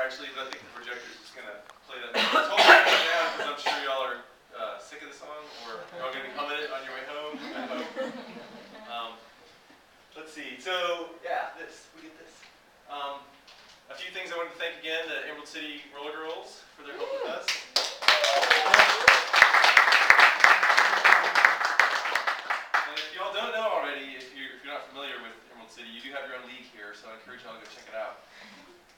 actually, but I think the projector's just going to play that. Just hold it down because I'm sure y'all are sick of the song, or y'all going to be humming it on your way home, I hope. Let's see. So, yeah, we get this. A few things I wanted to thank again the Emerald City Roller Girls for their help with us. And if y'all don't know already, if you're not familiar with Emerald City, you do have your own league here, so I encourage y'all to go check it out.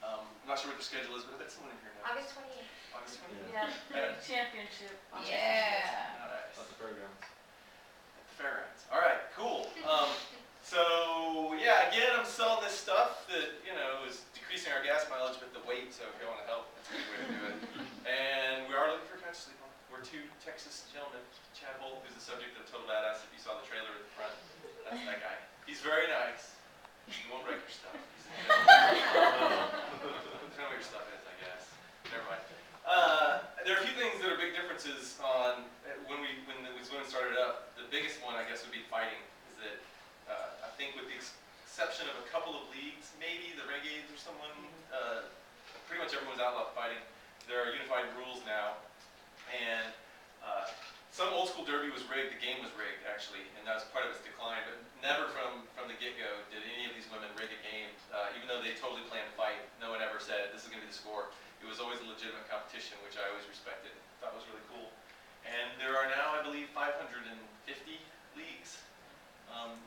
I'm not sure what the schedule is, but I bet someone in here knows. August 28th. August 28th? Yeah. Championship. Yeah. Nice. At the fairgrounds. At the fairgrounds. All right, cool. So, yeah, again, I'm selling this stuff that, is decreasing our gas mileage, but the weight, so if you want to help, that's a good way to do it. And we are looking for a couch to sleep on. We're two Texas gentlemen. Chad Holt, who's the subject of Total Badass, if you saw the trailer at the front, that's that guy. He's very nice. He won't break your stuff. Depending on what your stuff is, I guess. Never mind. There are a few things that are big differences on when this women started up. The biggest one, I guess, would be fighting. Is that I think, with the exception of a couple of leagues, maybe the Renegades or someone, pretty much everyone's outlawed fighting. There are unified rules now, and some old school derby was rigged. The game was rigged, actually, and that was part of its decline. But never from the get-go did any of these women rig a game, even though they totally planned to fight. No one ever said this is going to be the score. It was always a legitimate competition, which I always respected. Thought was really cool. And there are now, I believe, 550 leagues,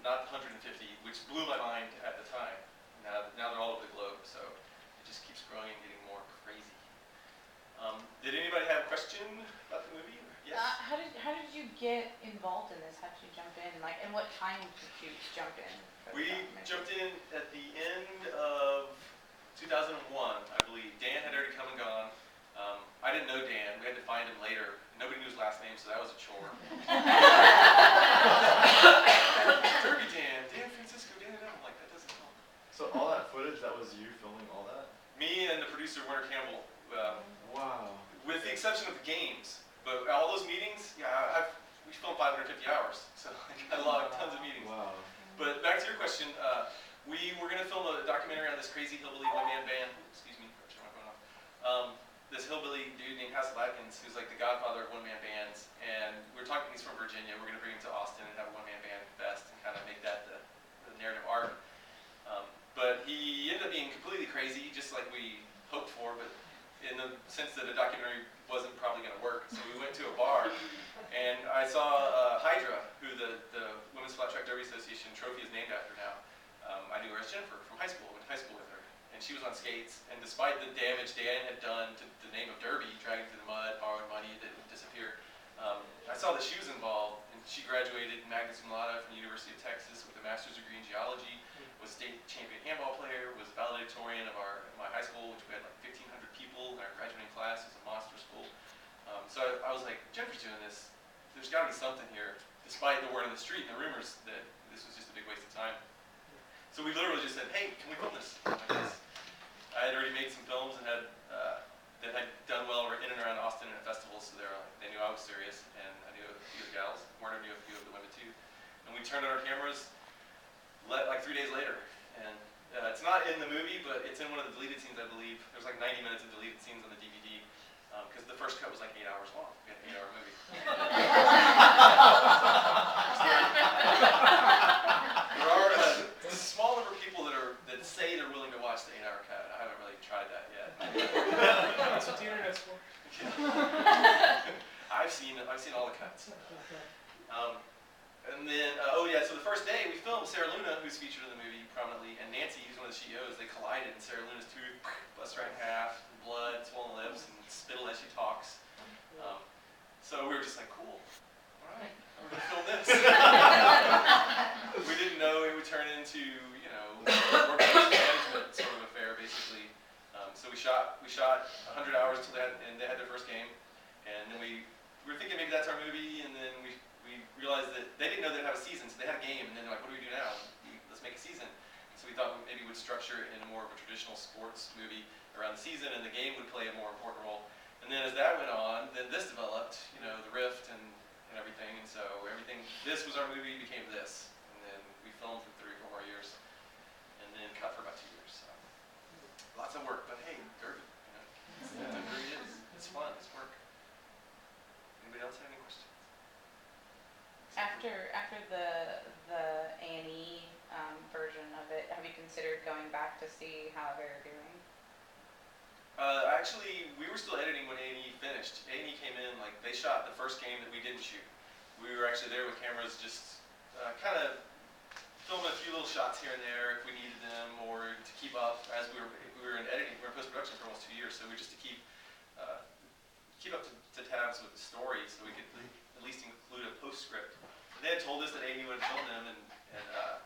not 150, which blew my mind at the time. Now they're all over the globe, so it just keeps growing and getting more crazy. Did anybody have a question about the movie? Yes. How did you get involved in this? How did you jump in? And what time did you jump in? We jumped in at the end of 2001, I believe. Dan had already come and gone. I didn't know Dan. We had to find him later. Nobody knew his last name, so that was a chore. Derby Dan Francisco, Dan. I'm like, that doesn't help. So all that footage, that was you filming all that? Me and the producer, Warner Campbell. Wow. With the exception of the games. But all those meetings, we filmed 550 hours. So I got a lot of tons of meetings. Wow. But back to your question, we were going to film a documentary on this crazy hillbilly one-man band. Excuse me, I'm turning my phone off. This hillbilly dude named Hassel Atkins, who's like the godfather of one-man bands. And we're talking, he's from Virginia. We're going to bring him to Austin and have a one-man band fest and kind of make that the narrative arc. But he ended up being completely crazy, just like we hoped for, but in the sense that a documentary wasn't probably going to work. So we went to a bar, and I saw Hydra, who the Women's Flat Track Derby Association trophy is named after now. I knew her as Jennifer from high school. I went to high school with her. And she was on skates, and despite the damage Dan had done to the name of Derby, dragging through the mud, borrowing money, that would disappear, I saw that she was involved, and she graduated magna cum laude from the University of Texas with a master's degree in geology, was state champion handball player, was valedictorian of my high school, which we had like 1,500 people in our graduating class. It was a monster school. So I was like, Jennifer's doing this. There's got to be something here, despite the word on the street and the rumors that this was just a big waste of time. So we literally just said, hey, can we film this? I had already made some films and that had done well in and around Austin and at festivals, so they knew I was serious, and I knew a few of the gals. Warner knew a few of the women too. And we turned on our cameras like 3 days later. And it's not in the movie, but it's in one of the deleted scenes, I believe. There's like 90 minutes of deleted scenes on the DVD, because the first cut was like 8 hours long. We had an 8-hour movie. There are a small number of people that say they're willing to watch the 8-hour cut. I haven't really tried that yet. That's what the internet's for. I've seen all the cuts. And then, so the first day we filmed Sarah Luna, who's featured in the movie prominently, and Nancy, who's one of the CEOs. They collided, and Sarah Luna's tooth busts right in half, blood, swollen lips, and spittle as she talks. So we were just like, cool. All right, we're gonna film this. We didn't know it would turn into, workforce management sort of affair, basically. So we shot 100 hours till they had their first game, and then we were thinking maybe that's our movie, and then we realized that they didn't know they'd have a season, so they had a game, and then they're like, what do we do now? Let's make a season. So we thought maybe we'd structure it in more of a traditional sports movie around the season, and the game would play a more important role. And then as that went on, then this developed, the Rift and everything, and so this was our movie, became this. And then we filmed for 3 or 4 more years, and then cut for about 2 years. So lots of work, but hey, Derby, back to see how they're doing? Actually, we were still editing when A&E finished. A&E came in, like, they shot the first game that we didn't shoot. We were actually there with cameras, just kind of filming a few little shots here and there if we needed them, or to keep up as we were in editing. We were in post-production for almost 2 years, so we just to keep up to tabs with the story, so we could at least include a postscript. And they had told us that A&E would film them, and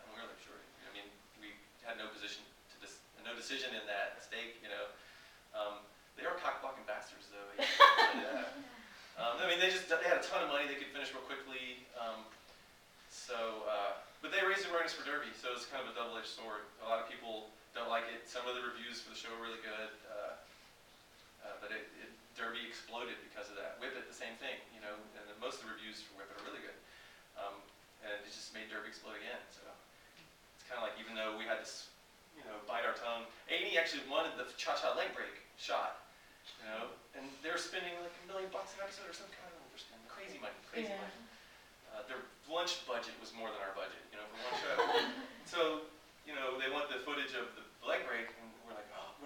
we were like, sure. I mean, we had no position to no decision in that stake, you know. They are cock-blocking bastards, though. I mean, they had a ton of money they could finish real quickly. But they raised awareness for Derby, so it's kind of a double-edged sword. A lot of people don't like it. Some of the reviews for the show are really good, but Derby exploded because of that. Whip It, the same thing, you know. And most of the reviews for Whip It are really good, and it just made Derby explode again. So it's kind of like, even though we had to, you know, bite our tongue. A&E actually wanted the cha-cha leg break shot, you know, and they were spending like $1 million an episode or some kind of, they're spending crazy money. Their lunch budget was more than our budget, you know, for one show. So, you know, they want the footage of the leg break, and we're like, oh,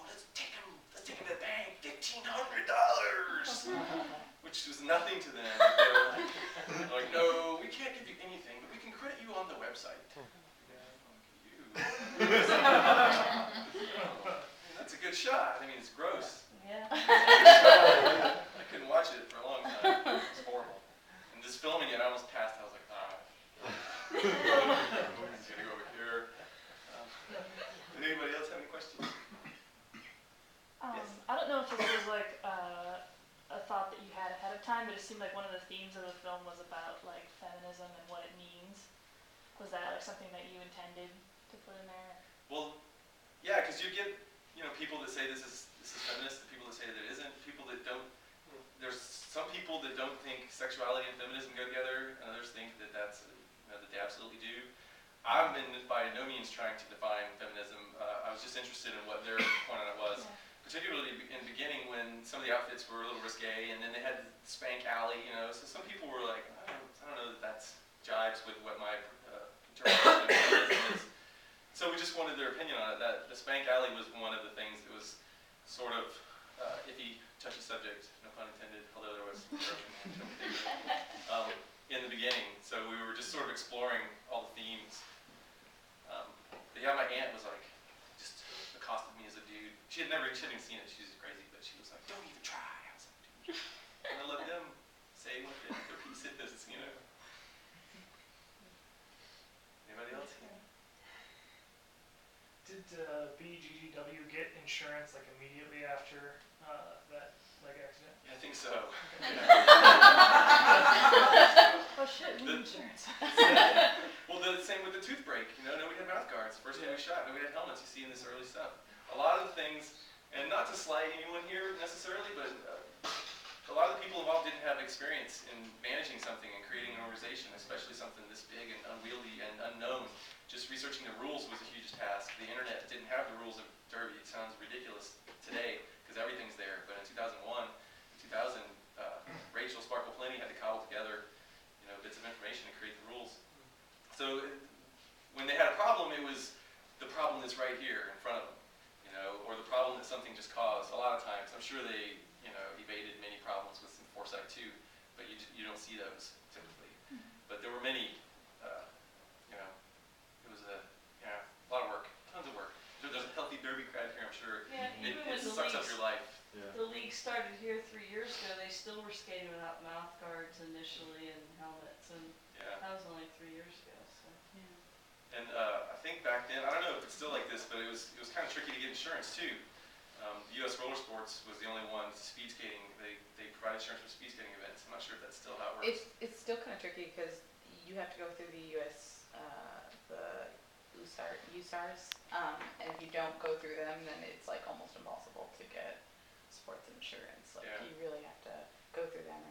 let's take him to the bank, $1,500, which was nothing to them. They're like, no, we can't give you anything, but we can credit you on the website. That's a good shot. I mean, it's gross. Yeah. I couldn't watch it for a long time. It's horrible. And just filming it, I almost passed. I was like, I'm gonna go over here. Did anybody else have any questions? Yes. I don't know if this was like a thought that you had ahead of time, but it seemed like one of the themes of the film was about like feminism and what it means. Was that like something that you intended to put in there? Well, yeah, because you get, you know, people that say this is feminist, and people that say that it isn't, people that don't. There's some people that don't think sexuality and feminism go together, and others think that that they absolutely do. I'm by no means trying to define feminism. I was just interested in what their point on it was, particularly in the beginning when some of the outfits were a little risque, and then they had Spank Alley, you know. So some people were like, I don't know that that's jives with what my interpretation of feminism is. So we just wanted their opinion on it. That the Spank Alley was one of the things that was sort of iffy, touchy subject, no pun intended, although there was in the beginning. So we were just sort of exploring all the themes. But yeah, my aunt was like, just accosted me as a dude. She hadn't even seen it. She was crazy, but she was like, don't even try. I was like, dude, I'm gonna let them say what their piece is, you know. Anybody else? Did BGGW get insurance like immediately after that leg accident? Yeah, I think so. Oh shit, we need insurance. Well, the same with the tooth break. You know, nobody had mouth guards. First time we shot, nobody had helmets. You see in this early stuff. A lot of the things, and not to slight anyone here necessarily, but a lot of the people involved didn't have experience in managing something and creating an organization, especially something this big and unwieldy and unknown. Just researching the rules was a huge task. The internet didn't have the rules of Derby. It sounds ridiculous today because everything's there. But in 2001, 2000, Rachel Sparkle Plenty had to cobble together, you know, bits of information to create the rules. So when they had a problem, it was the problem that's right here in front of them, you know, or the problem that something just caused. A lot of times, I'm sure they, you know, evaded many problems with some foresight too, but you don't see those typically. But there were many, you know. It was a lot of work, tons of work. There's a healthy Derby crowd here, I'm sure. Yeah, It even when sucks up your life. the league started here 3 years ago, they still were skating without mouth guards initially and helmets, and Yeah. that was only 3 years ago. So. And I think back then, I don't know if it's still like this, but it was kind of tricky to get insurance too. The U.S. Roller Sports was the only one, speed skating, they provide insurance for speed skating events. I'm not sure if that's still how it works. It's still kind of tricky because you have to go through the U.S. The USARs, and if you don't go through them, then it's like almost impossible to get sports insurance. Like you really have to go through them.